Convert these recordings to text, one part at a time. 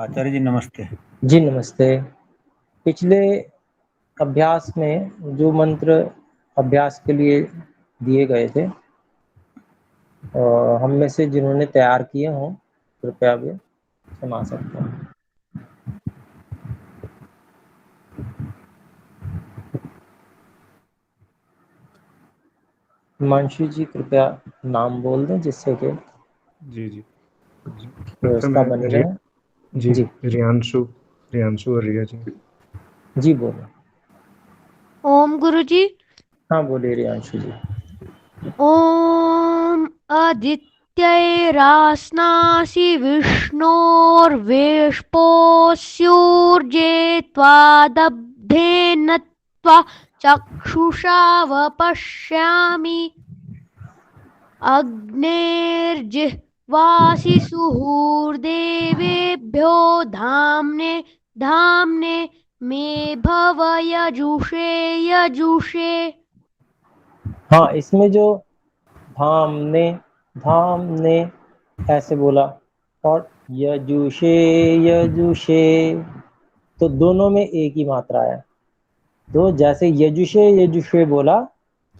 आचार्य जी नमस्ते। जी नमस्ते। पिछले अभ्यास में जो मंत्र अभ्यास के लिए दिए गए थे, हम में से जिन्होंने तैयार किए हों कृपया वे क्षमा सकते हैं। हिमांशु जी कृपया नाम बोल दें जिससे कि जी जी जी डॉक्टर व्यवस्था बनी रहे। जी जी रियांशु रियांशु और रिया जी। जी बोलें। ओम गुरुजी। हाँ बोलिए रियांशु जी। ओम आदित्यैरास्नासि विष्णोर्वेश्पोस्यूर्जे त्वादब्धेन त्वा चक्षुषा वपश्यामि अग्नेर्जिह्वासि सुहूर्देवेभ्यो धाम्ने धाम्ने मे भव यजुषे यजुषे। हाँ, इसमें जो धामने धामने ऐसे बोला और यजुषे यजुषे, तो दोनों में एक ही मात्रा है। तो जैसे यजुषे यजुषे बोला,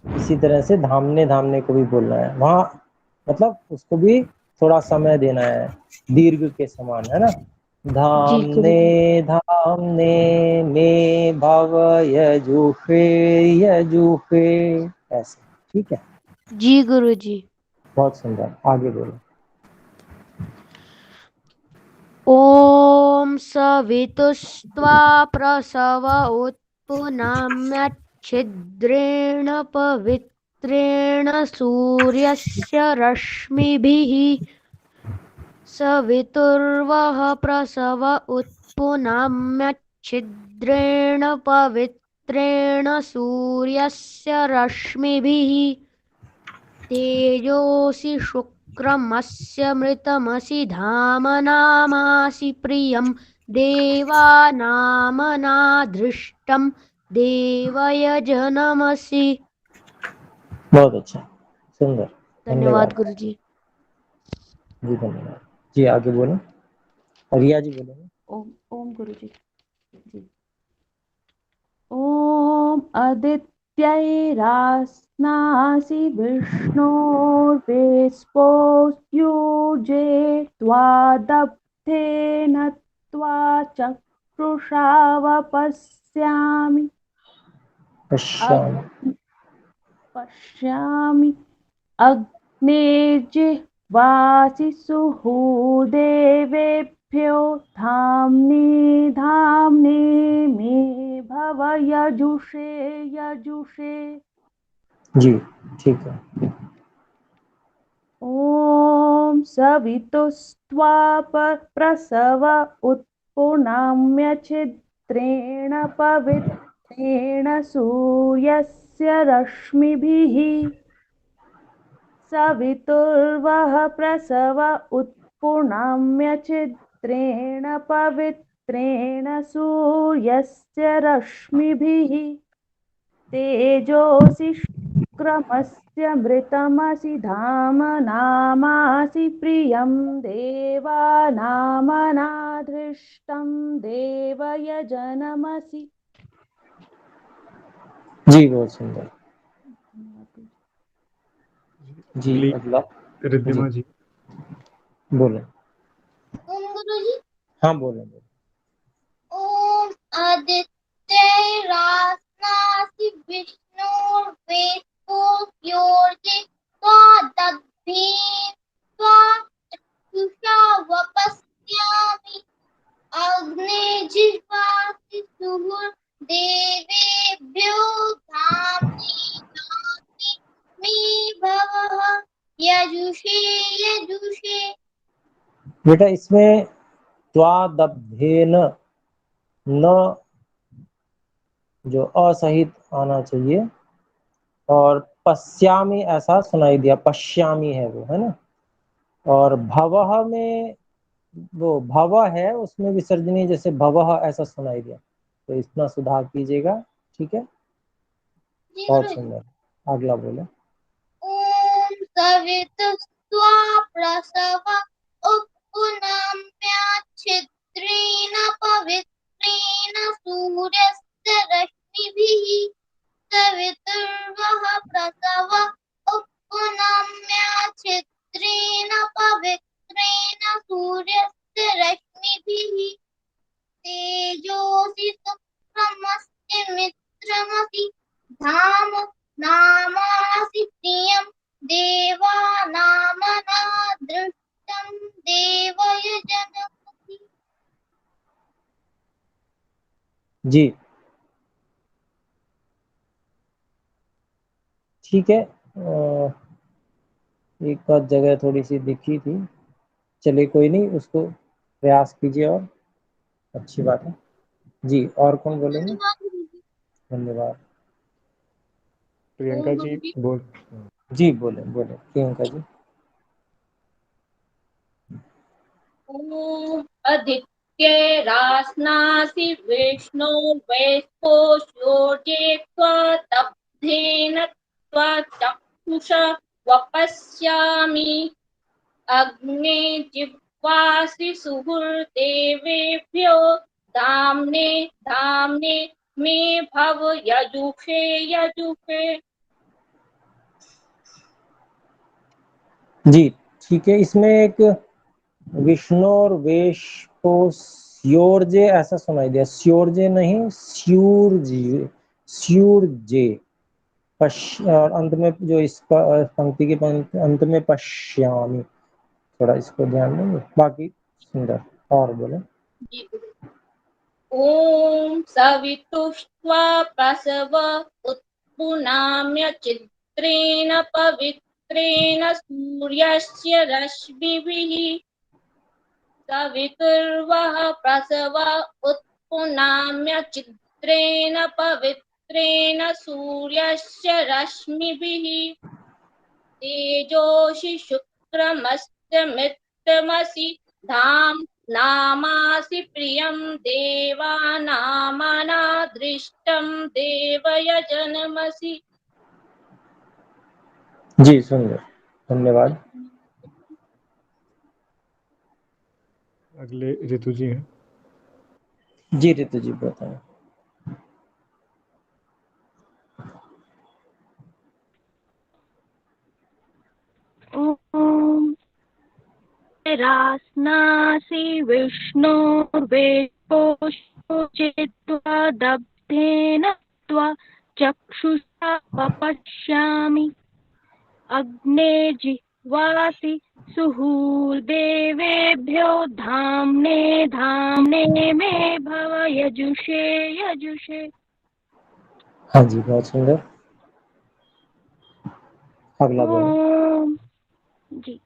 इसी तरह से धामने धामने को भी बोलना है। वहाँ मतलब उसको भी थोड़ा समय देना है, दीर्घ के समान, है ना। जी धामने गुरुजी। धामने में भव यजुषे यजुषे, ऐसे। ठीक है, जी गुरुजी। बहुत सुंदर। आगे बोलो। ओम सवितुस्त्वा प्रसव उत्पुनाम्यच्छिद्रेण पवित्रेण सूर्यस्य रश्मिभिः सवितुर्वः प्रसव उत्पुनाम्यच्छिद्रेण पवित्रेण सूर्यस्य रश्मिभिः तेजोऽसि शुक्रमस्य मृतमसि धामनामासि प्रियं देवानामनाधृष्टं देवयजनमसि। बहुत अच्छा, सुंदर। धन्यवाद धन्यवाद गुरुजी। जी, धन्यवाद जी। आगे बोलो, रिया जी बोलेंगे। ओम ओम गुरुजी जी। ओम आदित्यैरास्नासि विष्णोर्वेस्पोस्युजे त्वादब्धेन त्वा चक्षुषा वपश्यामि पश्यामि पश्यामि अग्नेर्जिह्वासि सुहृदेवेभ्यो धाम्ने धाम्ने मे भव यजुषे यजुषे। जी, ठीक है। ॐ सवितुस्त्वा प्रसव उत्पुनाम्यच्छिद्रेण पवित्रेण सूर्यस्य रश्मिभिः सवितुर्वः प्रसव उत्पुनाम्यच्छिद्रेण पवित्रेण सूर्यस्य रश्मिभिः तेजोऽसि शुक्रमस्य मृतमसि धामनामासि प्रियं देवानामनाधृष्टं देवयजनमसि। जी, बहुत सुंदर। जी, अगली अगला। जी रिद्धिमा जी। बोले। ओम गुरुजी। हाँ बोले बोले। ओम आदित्यैरास्नासि विष्णुर्वेत्पोर्योर्जे त्वादब्धेन त्वा चक्षुषा वपश्यामि अग्नेजिह्वासि सुहृदेवेभ्यो धाम्ने धाम्ने मे भवः यजुषे यजुषे। बेटा इसमें त्वादब्धेन न जो असहित आना चाहिए, और पश्यामी ऐसा सुनाई दिया, पश्यामी है वो, है ना। और भवः में वो भव है, उसमें विसर्जनी जैसे भवः ऐसा सुनाई दिया, तो इतना सुधार कीजिएगा। ठीक है, जी बहुत गुरुजी। सुंदर। अगला बोले। ॐ सवितुस्त्वा प्रसव उत्पुनाम्यच्छिद्रेण पवित्रेण पवित्रेण सूर्यस्य रश्मिभिः सवितुर्वः प्रसव उपनाम्या छिद्रेण पवित्रेण सूर्यस्य रश्मिभिः तेजोसि शुक्रमस्य मित्रमसि धाम नामासि प्रियं देवानामना दृष्टं देवयजनमसि। जी ठीक है। एक आध जगह थोड़ी सी दिखी थी, चलिए कोई नहीं, उसको प्रयास कीजिए और अच्छी बात है। जी और कौन बोलेंगे? धन्यवाद। प्रियंका जी बोल। जी बोले बोले प्रियंका जी। ॐ आदित्ये रास्नासि विष्णो वैस्पोषोजे त्वदब्धेन त्वचक्षुषा वपश्यामि अग्ने जिह्वासि सुहृदेवेभ्यो धाम्ने धाम्ने मे भव यजुषे यजुषे। जी ठीक है, इसमें एक विष्णु और वेश को स्योरजे ऐसा सुनाई दिया, स्योरजे नहीं स्यूरजे, स्यूरजे और अंत में जो इसका पंक्ति के अंत में पश्यामी, थोड़ा इसको ध्यान देंगे, बाकी सुंदर। और बोले। ॐ सवितुष्ट्वा प्रसव उत्पुनाम्य चित्रेण पवित्रेण सूर्यस्य रश्मिभिः सवितुर्वः प्रसव उत्पुनाम्य चित्रेण पवित्रेण सूर्यस्य रश्मिभिः तेजोषि शुक्रमस्य मित्रमसि धाम नामासि प्रियं देवानामना दृष्टं देवयजनमसि। जी सुंदर, धन्यवाद। अगले ऋतु जी हैं। जी ऋतु जी बताएं। ॐ रास्नासि विष्णोर्वेपोषित्वा दब्धेन त्वा चक्षुषा वपश्यामि अग्ने जिह्वासि सुहृदेवेभ्यो धाम्ने धाम्ने मे भव यजुषे यजुषे। हाँ जी बहुत सुंदर। अगला बोलो। ओम जी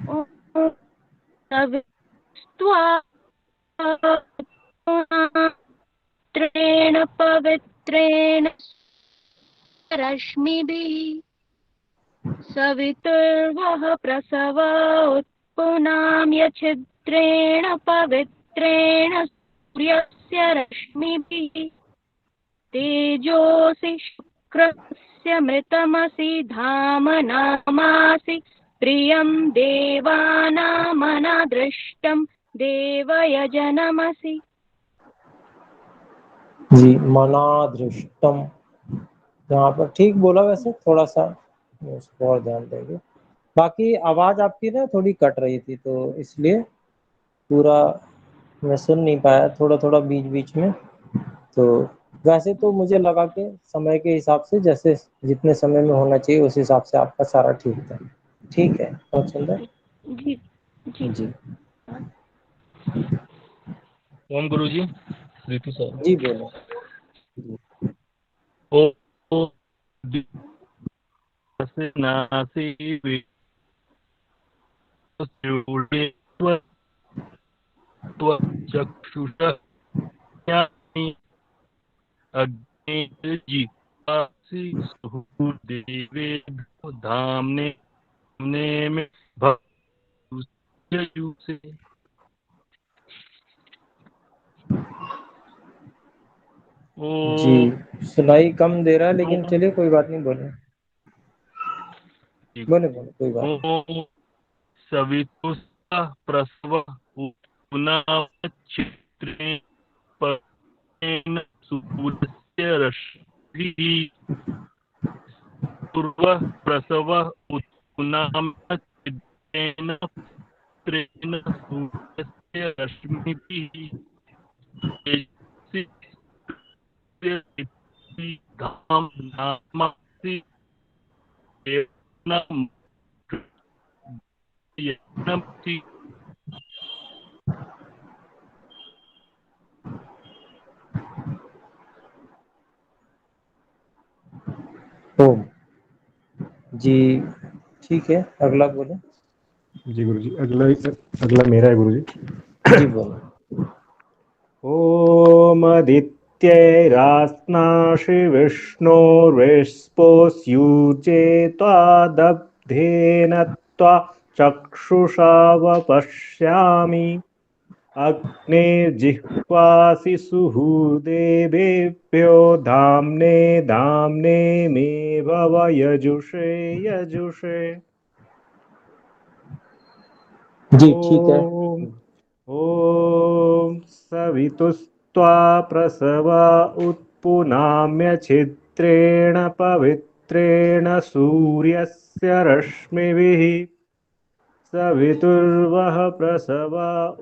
ओम सवित्वा पवित्रेण पवित्रेण रश्मिभिः सवितुर्वः प्रसव उत्पुनाम्य छिद्रेण पवित्रेण सूर्यस्य रश्मिभिः तेजोसि शुक्रस्य मृतमसि धामनामासि प्रियं देवानामना दृष्टं देवयजनमसि। जी मना दृष्टम, यहाँ पर ठीक बोला, वैसे थोड़ा सा उसको और ध्यान देंगे। बाकी आवाज आपकी ना थोड़ी कट रही थी, तो इसलिए पूरा मैं सुन नहीं पाया, थोड़ा थोड़ा बीच बीच में। तो वैसे तो मुझे लगा कि समय के हिसाब से जैसे जितने समय में होना चाहिए उस हिसाब से आपका सारा ठीक था। ठीक है, बहुत सुंदर। जी जी जी ओम गुरु जी, ऋतु सर। जी बोलो। ओ नासी चक्षुषा अग्नि जिह्वासि सुहृदेवेभ्यो धाम्ने में भवयुषे। जी सुनाई कम दे रहा है, लेकिन चलिए कोई बात नहीं, बोले बोले बोले कोई बात नहीं। सवितुः प्रसव उत्पुनामच्छिद्रेण परेण सूर्यस्य रश्मिभिः पूर्वः प्रसवः उत्पुनामच्छिद्रेण परेण सूर्यस्य रश्मिभिः तेजसि धाम नामासि यज्ञं यज्ञमसि। ओम जी। ठीक है, अगला बोले। जी गुरुजी, अगला अगला मेरा है गुरुजी। जी बोलो। ओम आदित्यैरास्नासि विष्णोर्विष्पोस्युजे त्वादब्धेन त्वा चक्षुषा वपश्यामि अग्नेर्जिह्वासि सुहृदेवेभ्यो धाम्ने धाम्ने मे भव यजुषे यजुषे। जी ठीक है। ॐ सवितुस्त्वा प्रसव उत्पुनाम्य छिद्रेण पवित्रेण सूर्यस्य रश्मिभिः सवितुर्वः प्रसव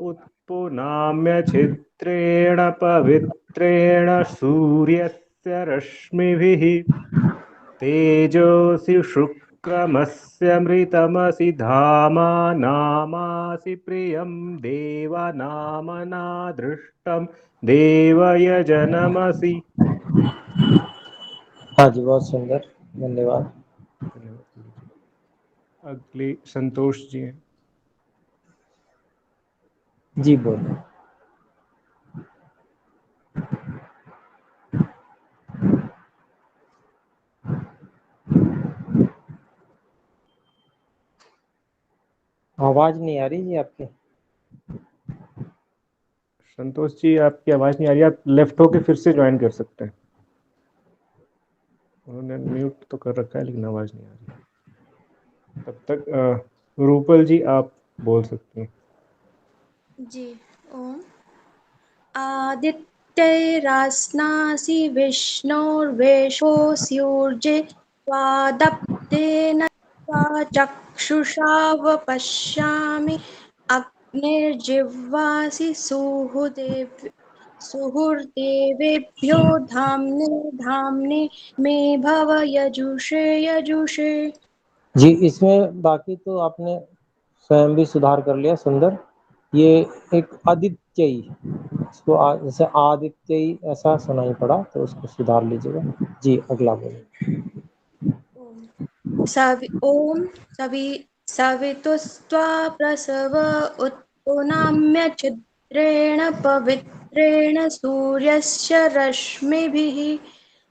उत्पुनाम्य छिद्रेण पवित्रेण सूर्यस्य रश्मिभिः तेजोऽसि शुक्रमस्य मृतमसि धामा नामासि प्रियं देवानामना दृष्टं देवयजनमसि। हाँ जी, बहुत सुंदर, धन्यवाद। अगले संतोष जी हैं। जी बोलो। आवाज नहीं आ रही जी आपकी। संतोष जी, आपकी आवाज नहीं आ रही, आप लेफ्ट होके फिर से ज्वाइन कर सकते हैं। उन्होंने म्यूट तो कर रखा है लेकिन आवाज नहीं आ रही। तब तक रूपल जी आप बोल सकती हैं। जी। ओम आदित्यैरास्नासि विष्णोर्वेषोऽस्युर्जे त्वादप्तेन त्वा चक्षुषा वपश्यामि अग्निर्जिह्वासि सुहृदेवेभ्यो धाम्ने धाम्ने मे भव यजुषे यजुषे। जी, इसमें बाकी तो आपने स्वयं भी सुधार कर लिया, सुंदर। ये एक आदित्यई, इसको जैसे आदित्यई ऐसा सुनाई पड़ा, तो उसको सुधार लीजिएगा। जी अगला बोलिए। ओम सवितुस्त्वा प्रसव उत्पुनाम्य छिद्रेण पवित्रेण सूर्यस्य रश्मिभिः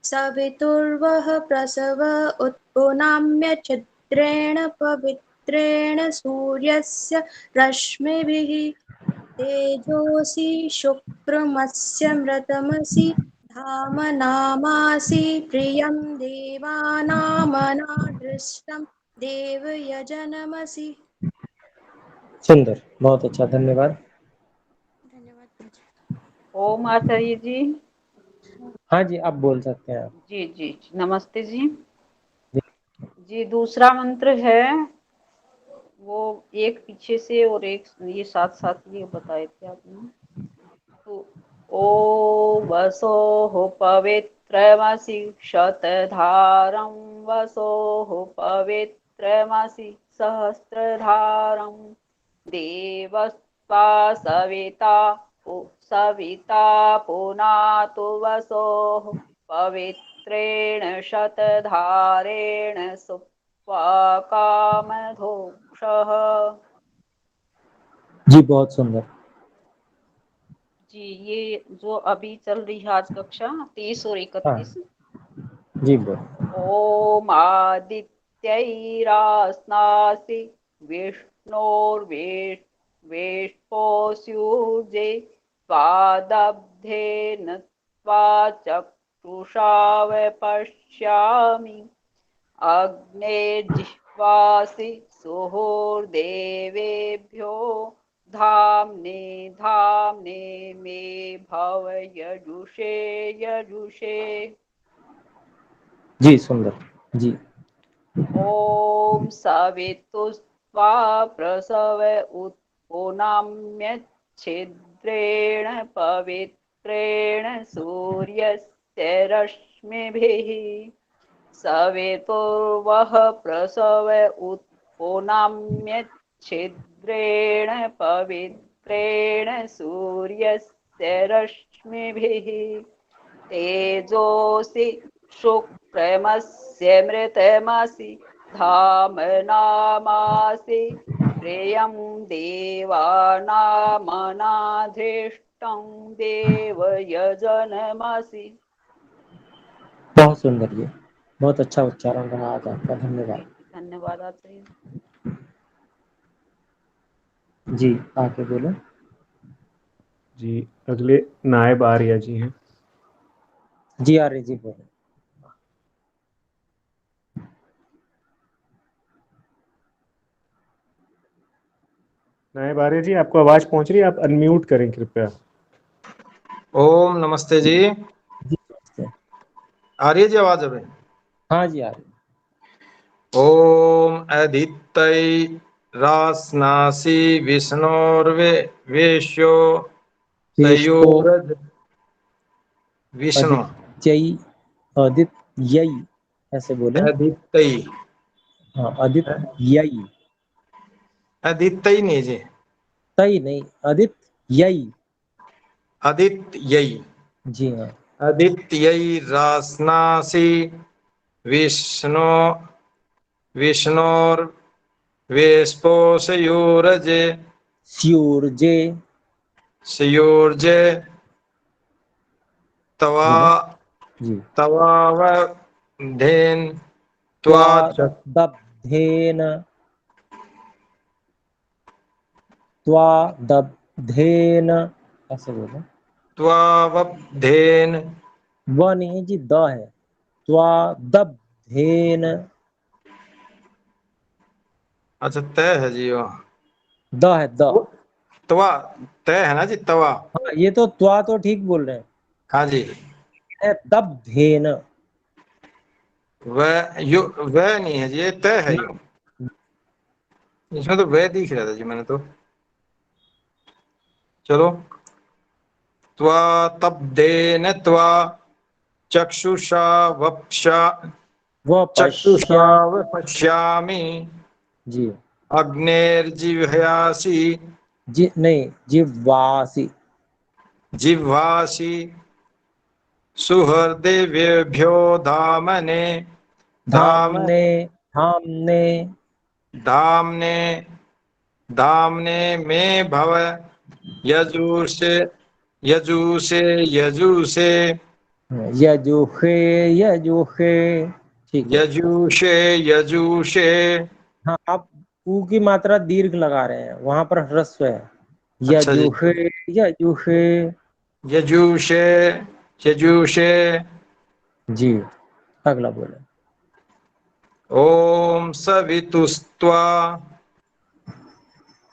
सवितुर्वः प्रसव उत्पुनाम्य छिद्रेण पवित्रेण सूर्यस्य रश्मिभिः तेजोऽसि शुक्रमस्य मृतमसि धाम नामासि प्रियं देवानामना दृष्टं देवयजनमसि। सुंदर, बहुत अच्छा, धन्यवाद। धन्यवाद। ओम आचार्य जी। हाँ जी, आप बोल सकते हैं। जी जी नमस्ते जी। जी दूसरा मंत्र है वो एक पीछे से और एक ये साथ साथ ये बताए थे आपने। तो ओ वसोः पवित्रमसि शतधारं वसोः पवित्रमसि सहस्रधारं देवस्त्वा सविता पुनातु वसोः पवित्रेण शतधारेण सुप्वाकामधोक्षः। जी बहुत सुंदर। जी ये जो अभी चल रही है आज कक्षा 30 और 31। जी बोल। ओम आदित्यैरास्नासि विष्णोर्वेष्पोऽस्युजे त्वादब्धेन त्वा चक्षुषा वपश्यामि अग्नेर्जिह्वासि सुहृदेवेभ्यो धाम्ने धाम्ने मे भव यजुषे यजुषे। जी सुंदर जी। ॐ सवितुस्त्वा प्रसव उत्पुनाम्यच्छिद्रेण पवित्रेण सूर्यस्य रश्मिभिः सवितुर्वः प्रसव उत्पुनाम्यच्छिद्रेण पवित्रेण सूर्यस्य रश्मिभिः तेजोसि शुक्रमस्य मृतमसि धामनामासि प्रियं देवानामनाधृष्टं देवयजनमसि। बहुत सुंदर जी, बहुत अच्छा उच्चारण रहा आज आपका, धन्यवाद। धन्यवाद आचार्य जी आगे बोलो। जी अगले नायब आर्या जी हैं। जी आर्य जी बोलो। नायब आर्या जी, आपको आवाज पहुंच रही है? आप अनम्यूट करें कृपया। ओम नमस्ते जी। जी नमस्ते। आ रही है जी आवाज अभी? हाँ जी आर्य। ओम अदित्य रासनासी विष्णोर्वे वेश्यो सयोरज विष्णु आदित्यई, आदित्यई ऐसे बोले। अदित्य हाँ आदित्यई, अदित्य नहीं जी, तई नहीं, आदित्यई। आदित्य जी हाँ। आदित्य रासनासी विष्णु विष्णोर वेस्पो सयोरजे स्यूर्जे सयोर्जे तवा बोलो जी। तवावधेन त्वा त्वादब्धेन, त्वादब्धेन ऐसे बोलो। त्वावधेन व नहीं है जी, द है। त्वादब्धेन, अच्छा तय है जी वो द है द। तवा तय है ना जी तवा। हाँ ये तो त्वा तो ठीक बोल रहे हैं, हाँ जी है दब्धेन। वह नहीं है जी, ये तय है ना, यो। इसमें तो वह दिख रहा था जी मैंने तो। चलो त्वा तब्धेन त्वा चक्षुषा वप्षा वह चक्षुषा पश्या वक्ष्यामि जी। अग्नेर्जिह्यासि जी नहीं, जिह्वासि। जिह्वासि सुहृदेभ्यो धामने धामने धामने धामने धामने मे भव यजुषे यजुषे यजुषे यजुषे यजुषे। ठीक है। यजुषे यजुषे। हाँ आप ऊ की मात्रा दीर्घ लगा रहे हैं, वहां पर ह्रस्व है। अच्छा जी यजुषे यजुषे। यजुषे यजुषे। जी अगला बोले। ओम सवितुस्त्वा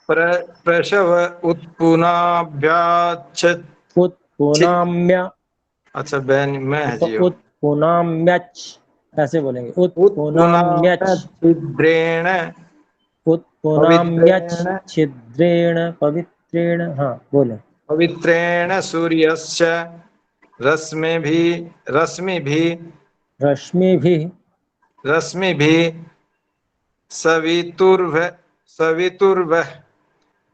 प्रसव उत्पुनाभ्याच्छ उत्पुनाम्य, अच्छा बैन में है तो जी। उत्पुनाम्यच ऐसे बोलेंगे, उत्पुनाम्यच। उत्पुनाभ्याच्छिद्रेण उत्पुनाम्यच पवित्रेण छिद्रेण पवित्रेण। हाँ बोले। पवित्रेण सूर्यस्य रश्मिभिः रश्मिभिः सवितुर्वः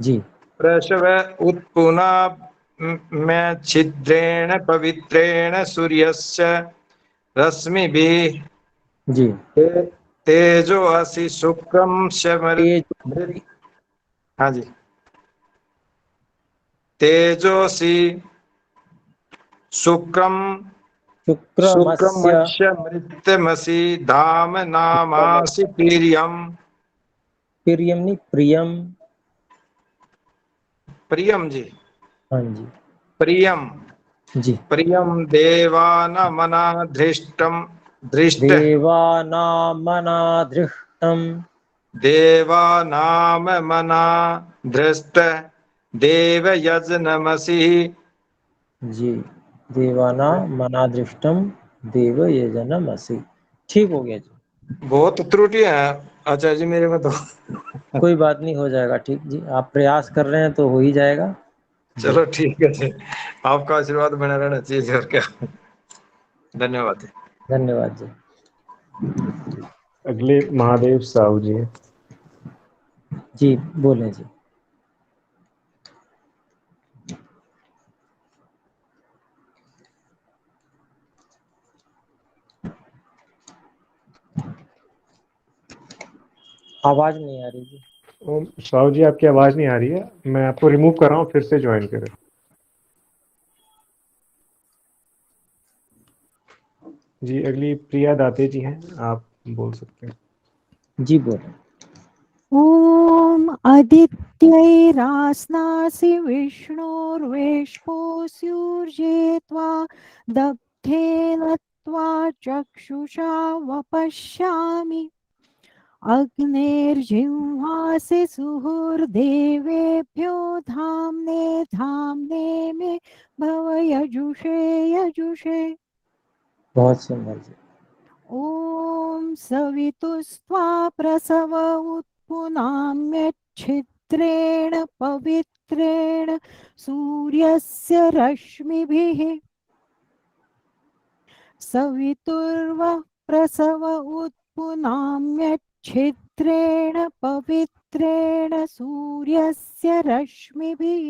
जी। प्रसव उत्पुनाम्यच्छिद्रेण पवित्रेण सूर्यस्य रश्मिभिः जी तेजो असि शुक्रम तेज, हाँ जी तेजोसी शुक्रम शुक्रमस्य शुक्रमस्य मृतमसि धाम नामासि प्रियम प्रियम नहीं प्रियम। प्रियम जी हाँ जी प्रियम जी। प्रियम देवानमना धृष्टम धृष्ट देवानामनाधृष्टम, देवानाम मना धृष्ट देव यजनमसि। जी, देवाना मनादृष्टम देव यजनमसि। ठीक हो गया जी। बहुत त्रुटियां हैं आचार्य जी मेरे में तो। कोई बात नहीं, हो जाएगा ठीक जी। आप प्रयास कर रहे हैं तो हो ही जाएगा। चलो ठीक है जी, आपका आशीर्वाद बना रहना चाहिए और क्या। धन्यवाद। धन्यवाद जी। अगले महादेव साहू जी हैं। जी बोलें जी। आवाज नहीं आ रही जी। ओम साहू जी, आपकी आवाज नहीं आ रही है, मैं आपको रिमूव कर रहा हूँ, फिर से ज्वाइन करें। जी अगली प्रिया दाते जी हैं, आप बोल सकते हैं। जी बोलें। ॐ अदित्यैरास्नासि विष्णोर्वेश्पोऽस्युर्जे त्वा दग्धेन त्वा चक्षुषा वपश्यामि अग्नेर्जिह्वासि सुहृदेवेभ्यो धाम्ने धाम्ने मे भव यजुषे यजुषे। बहुत सुंदर जी। ॐ सवितुस्त्वा प्रसव उत्पुनाम्यच्छिद्रेण पवित्रेण सूर्यस्य रश्मिभिः सवितुर्वः प्रसव उत्पुनाम्यच्छिद्रेण पवित्रेण सूर्यस्य रश्मिभिः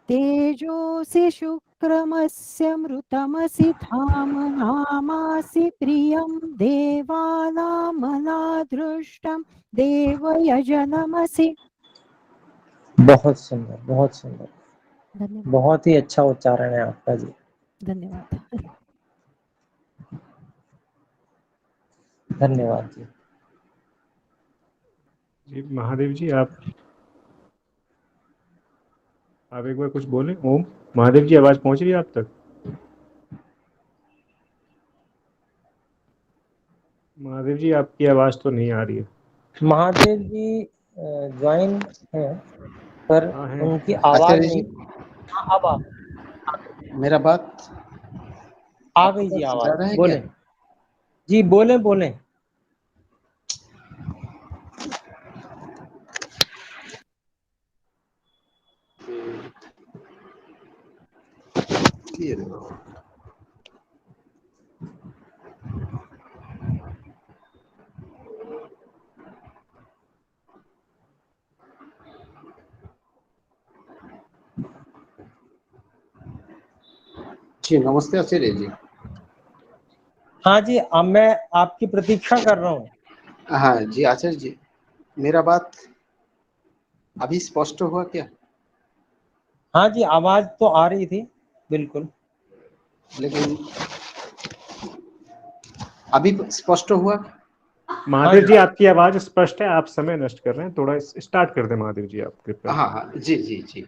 तेजोसि शुक्रमस्य मृतमसि धामनामासि प्रियं देवानामनादृष्टं देवयजनमसि। बहुत सुंदर, बहुत सुंदर। धन्यवाद। बहुत ही अच्छा उच्चारण है आपका जी। धन्यवाद। धन्यवाद जी। जी महादेव जी, आप एक बार कुछ बोलें। ओम महादेव जी, आवाज पहुंच रही है आप तक? महादेव जी, आपकी आवाज तो नहीं आ रही है। महादेव जी ज्वाइन है पर उनकी आवाज आचार्य नहीं। जी, हाँ, अब आ मेरा बात गई जी जा आवाज। रहा है बोलें क्या? जी, बोलें। ये देखो। जी नमस्ते आचार्य जी। हाँ जी, अब मैं आपकी प्रतीक्षा कर रहा हूँ। हाँ जी आचार्य जी, मेरा बात अभी स्पष्ट हुआ क्या? हाँ जी, आवाज तो आ रही थी बिल्कुल, लेकिन अभी स्पष्ट हुआ? महादेव जी, आपकी आवाज स्पष्ट है, आप समय नष्ट कर रहे हैं, थोड़ा स्टार्ट कर दें महादेव जी आप कृपया। हाँ जी।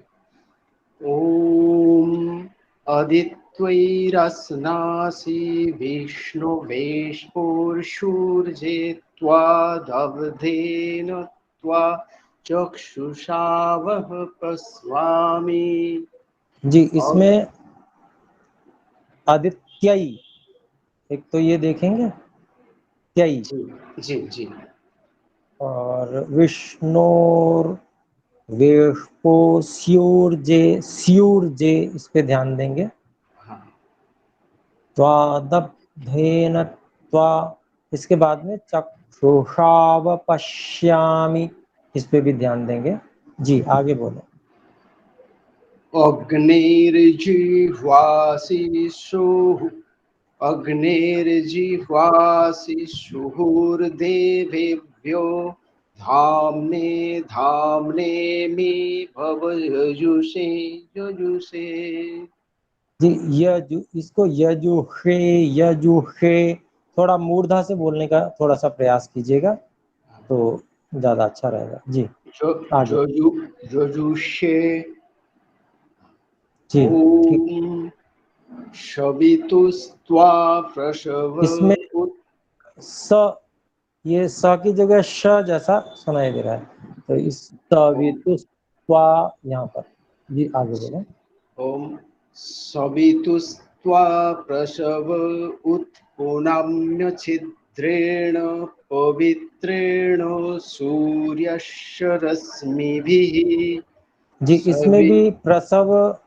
ओम अदित्यैरस्नासि विष्णुवेश्पोर्षूर्जे त्वा दग्धेन त्वा चक्षुषा वः पश्यामि। जी इसमें आदित्यई, एक तो ये देखेंगे त्यई जी और विष्णुर वेष्पो स्यूर्जे इस पे ध्यान देंगे। त्वादब्धेन त्वा, इसके बाद में चक्षुषाव पश्यामि, इस पे भी ध्यान देंगे। जी आगे बोलो। अग्निर्जिह्वासि सुहृदेवेभ्यो धाम्ने धाम्ने मे भव यजुषे यजुषे। जी इसको यजुषे थोड़ा मूर्धा से बोलने का थोड़ा सा प्रयास कीजिएगा तो ज्यादा अच्छा रहेगा। जी आगे। यजुषे। जी ओम शवितुस्त्वा प्रसव। इसमें ये स की जगह श जैसा सुनाई दे रहा है, तो इस सवितुस त्वा यहाँ पर जी आगे बोलो। ओम सवितुस्त्वा प्रसव उत्पुनाम्य छिद्रेण पवित्रेण सूर्यस्य रश्मिभिः जी इसमें भी प्रसव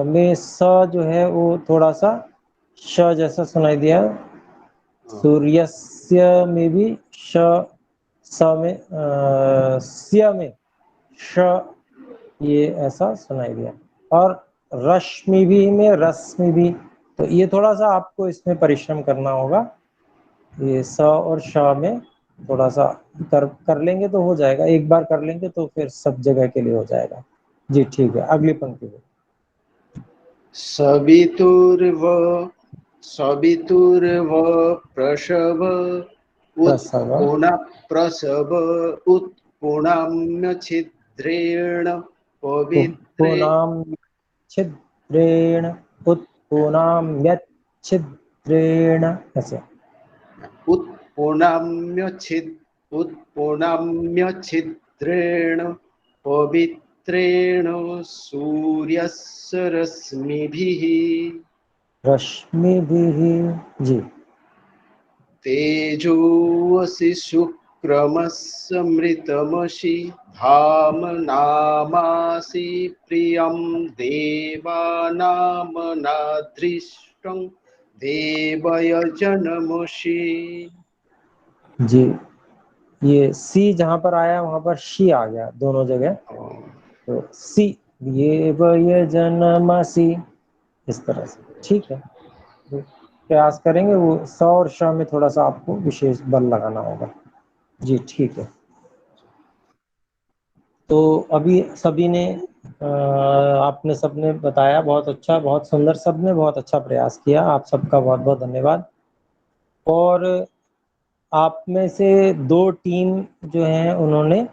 में स जो है वो थोड़ा सा श जैसा सुनाई दिया। सूर्यस्य में भी श, स में स्य में श ये ऐसा सुनाई दिया। और रश्मि भी में रश्मि भी, तो ये थोड़ा सा आपको इसमें परिश्रम करना होगा। ये स और श में थोड़ा सा कर लेंगे तो हो जाएगा, एक बार कर लेंगे तो फिर सब जगह के लिए हो जाएगा। जी ठीक है, अगली पंक्ति में सवितुर्व प्रसव उत्पुनाम्य छिद्रेण छिद्रेण उत्पुनाम्यच्छिद्रेण ऐसे उत्पुनाम्य छिद्रेण पवित्रेण सूर्यस्य रश्मिभिः जी तेजोऽसि शुक्रमस्मृतमसि धामनामासि प्रियं देवानामनादृष्टं देवयजनमसि। जी ये सी जहाँ पर आया वहां पर शी आ गया दोनों जगह, तो सी ये यजनमसि इस तरह से, ठीक है। तो प्रयास करेंगे, वो स और श में थोड़ा सा आपको विशेष बल लगाना होगा। जी ठीक है। तो अभी सभी ने आपने सबने बताया, बहुत अच्छा, बहुत सुंदर, सबने बहुत अच्छा प्रयास किया, आप सबका बहुत बहुत धन्यवाद। और आप में से 2 टीम जो हैं उन्होंने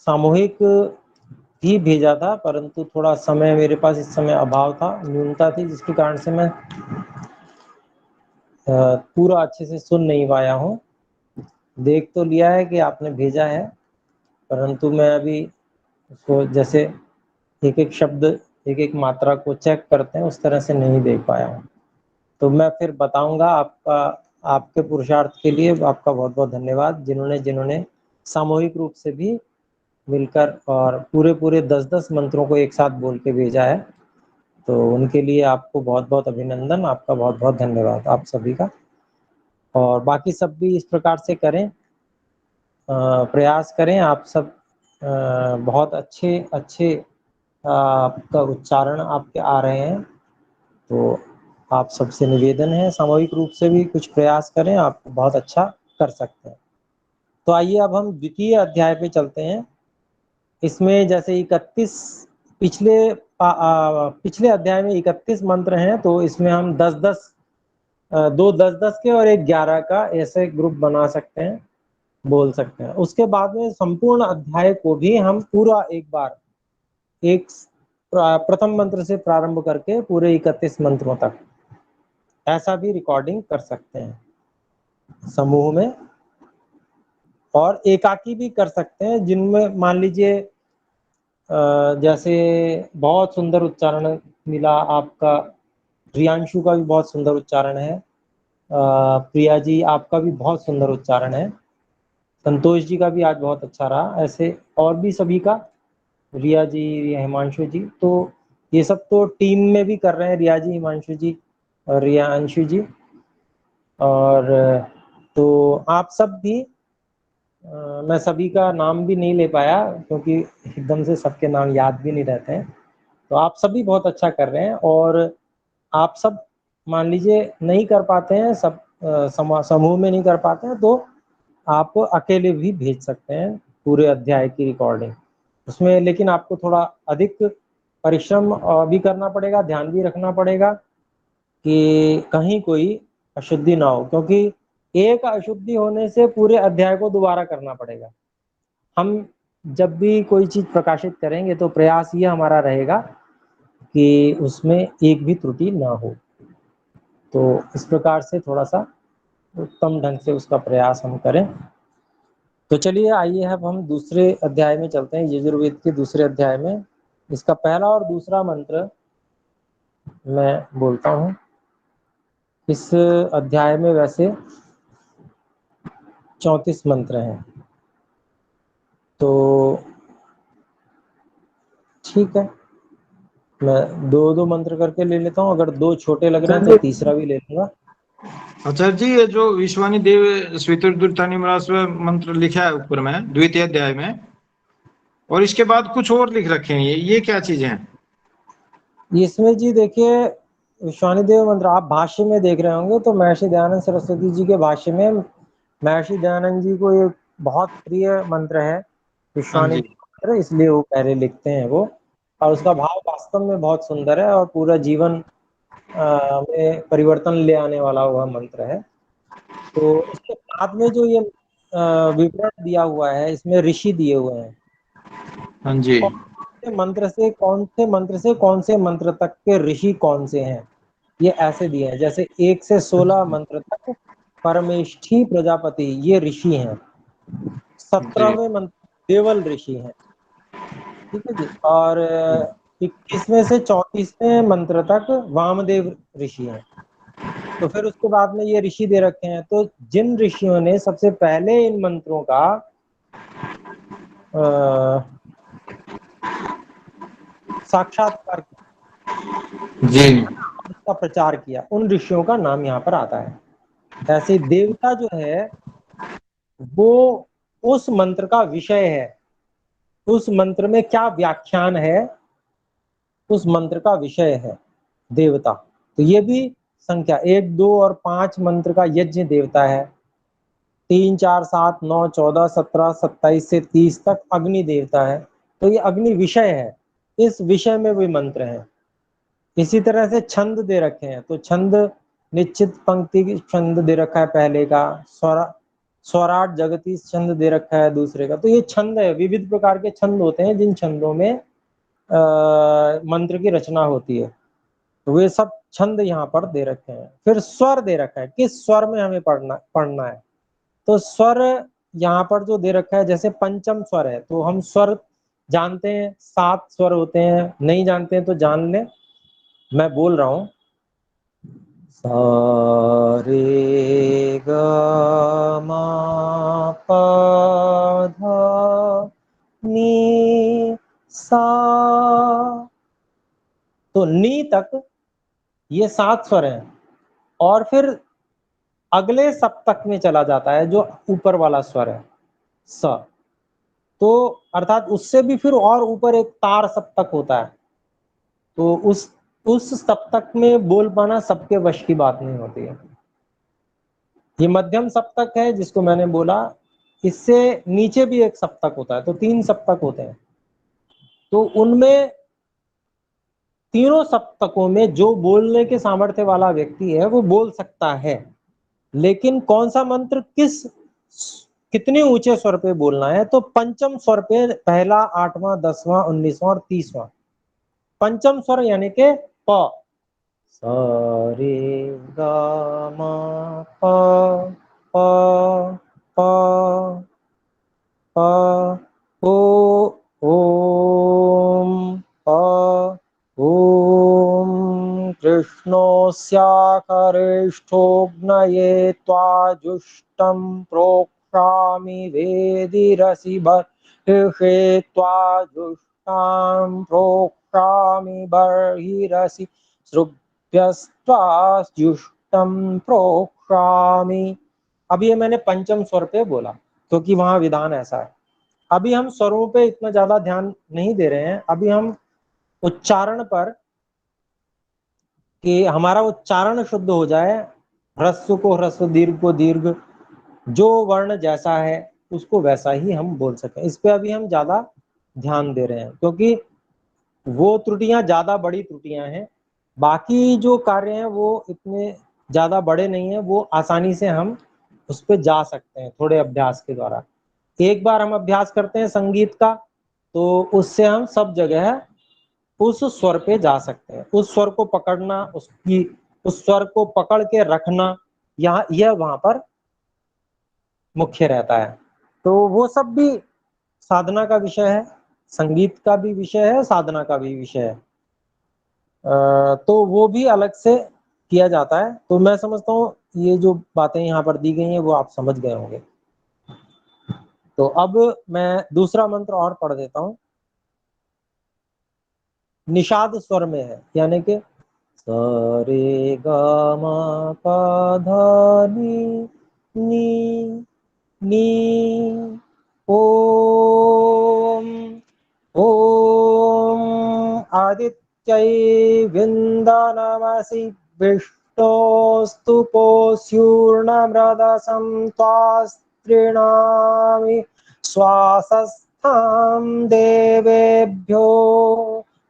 सामूहिक भी भेजा था, परंतु थोड़ा समय मेरे पास इस समय अभाव था, न्यूनता थी, जिसके कारण से मैं पूरा अच्छे से सुन नहीं पाया हूँ। देख तो लिया है कि आपने भेजा है, परंतु मैं अभी उसको जैसे एक एक शब्द एक एक मात्रा को चेक करते हैं उस तरह से नहीं देख पाया हूँ। तो मैं फिर बताऊंगा। आपके पुरुषार्थ के लिए आपका बहुत बहुत धन्यवाद, जिन्होंने सामूहिक रूप से भी मिलकर और पूरे 10-10 मंत्रों को एक साथ बोल के भेजा है। तो उनके लिए आपको बहुत बहुत अभिनंदन, आपका बहुत बहुत धन्यवाद आप सभी का। और बाकी सब भी इस प्रकार से करें, प्रयास करें। आप सब बहुत अच्छे आपका उच्चारण आपके आ रहे हैं, तो आप सबसे निवेदन है सामूहिक रूप से भी कुछ प्रयास करें, आप बहुत अच्छा कर सकते हैं। तो आइए अब हम द्वितीय अध्याय पे चलते हैं। इसमें जैसे 31 पिछले अध्याय में 31 मंत्र हैं, तो इसमें हम 10-10 2 10-10 के और 1 11 का ऐसे ग्रुप बना सकते हैं, बोल सकते हैं। उसके बाद में संपूर्ण अध्याय को भी हम पूरा एक बार एक प्रथम मंत्र से प्रारंभ करके पूरे 31 मंत्रों तक ऐसा भी रिकॉर्डिंग कर सकते हैं समूह में, और एकाकी भी कर सकते हैं, जिनमें मान लीजिए जैसे बहुत सुंदर उच्चारण मिला आपका, प्रियांशु का भी बहुत सुंदर उच्चारण है, प्रिया जी आपका भी बहुत सुंदर उच्चारण है, संतोष जी का भी आज बहुत अच्छा रहा, ऐसे और भी सभी का, रिया जी, हिमांशु जी, तो ये सब तो टीम में भी कर रहे हैं, रिया जी, हिमांशु जी और रियांशु जी। और तो आप सब भी मैं सभी का नाम भी नहीं ले पाया क्योंकि एकदम से सबके नाम याद भी नहीं रहते हैं, तो आप सभी बहुत अच्छा कर रहे हैं। और आप सब मान लीजिए नहीं कर पाते हैं, सब समूह में नहीं कर पाते हैं, तो आप अकेले भी भेज सकते हैं पूरे अध्याय की रिकॉर्डिंग उसमें, लेकिन आपको थोड़ा अधिक परिश्रम भी करना पड़ेगा, ध्यान भी रखना पड़ेगा कि कहीं कोई अशुद्धि ना हो, क्योंकि एक अशुद्धि होने से पूरे अध्याय को दोबारा करना पड़ेगा। हम जब भी कोई चीज प्रकाशित करेंगे तो प्रयास ये हमारा रहेगा कि उसमें एक भी त्रुटि ना हो। तो इस प्रकार से थोड़ा सा उत्तम ढंग से उसका प्रयास हम करें। तो चलिए आइए अब हम दूसरे अध्याय में चलते हैं, यजुर्वेद के दूसरे अध्याय में। इसका पहला और दूसरा मंत्र मैं बोलता हूँ। इस अध्याय में वैसे 34 मंत्र हैं, तो ठीक है, मैं दो दो मंत्र करके ले लेता हूँ। अगर दो छोटे लग रहे हैं तो तीसरा भी ले लूंगा। आचार्य जी, ये जो विश्वानी देव स्वितुर्दुर्तानि मरास्व मंत्र लिखा है ऊपर में द्वितीय अध्याय में, और इसके बाद कुछ और लिख रखे हैं, ये क्या चीजें हैं? इसमें जी देखिए, विश्वानी देव मंत्र आप भाष्य में देख रहे होंगे, तो महर्षि दयानंद सरस्वती जी के भाष्य में महर्षि दयानंद जी को ये बहुत प्रिय मंत्र है विश्वानी देव मंत्र, इसलिए वो पहले लिखते हैं वो। और उसका भाव वास्तव में बहुत सुंदर है और पूरा जीवन में परिवर्तन ले आने वाला हुआ मंत्र है। तो इसके बाद में जो ये विवरण दिया हुआ है, इसमें ऋषि दिए हुए हैं। हाँ जी। मंत्र से कौन से मंत्र तक के ऋषि कौन से हैं, ये ऐसे दिए हैं। जैसे 1 से 16 मंत्र तक परमेष्ठी प्रजापति ये ऋषि हैं। 17वें मंत्र देवल ऋषि हैं, ठीक है जी। और 21वें से 34वें मंत्र तक वामदेव ऋषि हैं। तो फिर उसके बाद में ये ऋषि दे रखे हैं। तो जिन ऋषियों ने सबसे पहले इन मंत्रों का साक्षात्कार जी, उसका प्रचार किया, उन ऋषियों का नाम यहाँ पर आता है। ऐसे देवता जो है वो उस मंत्र का विषय है, उस मंत्र में क्या व्याख्यान है उस मंत्र का विषय है देवता। तो ये भी संख्या 1, 2 और 5 मंत्र का यज्ञ देवता है। 3, 4, 7, 9, 14, 17, 27 से 30 तक अग्नि देवता है। तो ये अग्नि विषय है, इस विषय में भी मंत्र है। इसी तरह से छंद दे रखे हैं, तो छंद निश्चित पंक्ति की छंद दे रखा है पहले का, स्वराट जगती छंद दे रखा है दूसरे का। तो ये छंद है, विविध प्रकार के छंद होते हैं जिन छंदों में मंत्र की रचना होती है। तो वे सब छंद यहाँ पर दे रखे हैं। फिर स्वर दे रखा है, किस स्वर में हमें पढ़ना है। तो स्वर यहाँ पर जो दे रखा है, जैसे पंचम स्वर है, तो हम स्वर जानते हैं 7 स्वर होते हैं, नहीं जानते हैं तो जान लें। मैं बोल रहा हूं, सा रे ग मा पा धा नी सा, तो नी तक ये 7 स्वर हैं। और फिर अगले सप्तक में चला जाता है जो ऊपर वाला स्वर है स, तो अर्थात उससे भी फिर और ऊपर एक तार सप्तक होता है। तो उस सप्तक में बोल पाना सबके वश की बात नहीं होती है। ये मध्यम सप्तक है जिसको मैंने बोला, इससे नीचे भी एक सप्तक होता है, तो 3 सप्तक होते हैं। तो उनमें तीनों सप्तकों में जो बोलने के सामर्थ्य वाला व्यक्ति है वो बोल सकता है, लेकिन कौन सा मंत्र कितने ऊंचे स्वर पे बोलना है, तो पंचम स्वर पे पहला, 8वां, 10वां, 19वां और 30वां। पंचम स्वर यानी के प, सा रे ग म प प प प ओ ओम प ओम कृष्णोऽस्याकरिष्ठोऽग्नये त्वाजुष्टं प्रोक्षामि वेदिरसि बर्हिषे त्वाजुष्टां प्रोक्षामि बर्हिरसि श्रुभ्यस्त्वाजुष्टं प्रोक्षामि। अभी ये मैंने पंचम स्वर पे बोला क्योंकि वहां विधान ऐसा है। अभी हम स्वरों पे इतना ज्यादा ध्यान नहीं दे रहे हैं, अभी हम उच्चारण पर, कि हमारा उच्चारण शुद्ध हो जाए, ह्रस्व को ह्रस्व, दीर्घ को दीर्घ, जो वर्ण जैसा है उसको वैसा ही हम बोल सकें। इस पे अभी हम ज्यादा ध्यान दे रहे हैं क्योंकि वो त्रुटियां ज्यादा बड़ी त्रुटियां हैं। बाकी जो कार्य हैं वो इतने ज्यादा बड़े नहीं है, वो आसानी से हम उस पर जा सकते हैं थोड़े अभ्यास के द्वारा। एक बार हम अभ्यास करते हैं संगीत का तो उससे हम सब जगह उस स्वर पे जा सकते हैं। उस स्वर को पकड़ना, उस स्वर को पकड़ के रखना, यह वहां पर मुख्य रहता है। तो वो सब भी साधना का विषय है, संगीत का भी विषय है, साधना का भी विषय है। तो वो भी अलग से किया जाता है। तो मैं समझता हूँ ये जो बातें यहाँ पर दी गई हैं वो आप समझ गए होंगे। तो अब मैं दूसरा मंत्र और पढ़ देता हूँ। निषाद स्वर में है, यानी कि सा रे गा मा पा धा नी नी ओम ओम आदित्यै विन्दनमसि विष्णोस्तु पोस्यूर्णमृदसं त्वास्त्रीणामि श्वासस्थां देवेभ्यो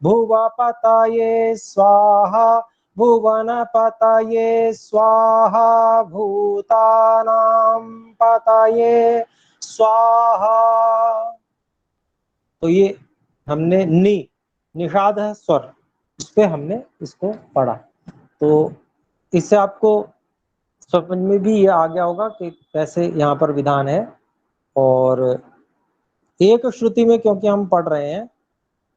भुवपतये स्वाहा भुवनपतये स्वाहा भूतानां पतये स्वाहा। तो ये हमने निषाद है स्वर, इस पे हमने इसको पढ़ा। तो इससे आपको समझ में भी ये आ गया होगा कि कैसे यहाँ पर विधान है। और एक श्रुति में क्योंकि हम पढ़ रहे हैं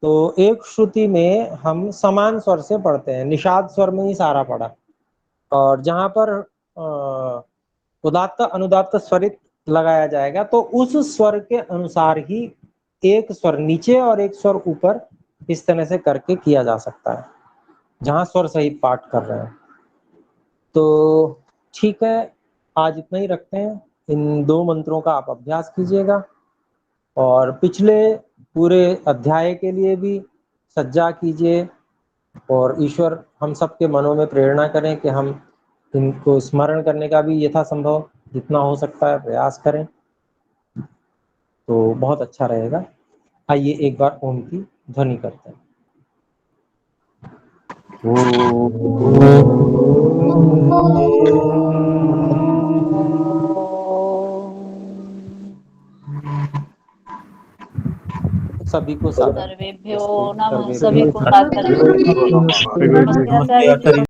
तो एक श्रुति में हम समान स्वर से पढ़ते हैं, निषाद स्वर में ही सारा पढ़ा। और जहाँ पर उदात्त अनुदात्त स्वरित लगाया जाएगा तो उस स्वर के अनुसार ही एक स्वर नीचे और एक स्वर ऊपर इस तरह से करके किया जा सकता है, जहां स्वर सहित पाठ कर रहे हैं। तो ठीक है, आज इतना ही रखते हैं। इन 2 मंत्रों का आप अभ्यास कीजिएगा और पिछले पूरे अध्याय के लिए भी सज्जा कीजिए और ईश्वर हम सबके मनों में प्रेरणा करें कि हम इनको स्मरण करने का भी यथासंभव जितना हो सकता है प्रयास करें, तो बहुत अच्छा रहेगा। आइए एक बार ओम की ध्वनि करते हैं। सभी को सादर सर्वेभ्यो नमः, सभी को सादर नमस्ते आचार्य जी।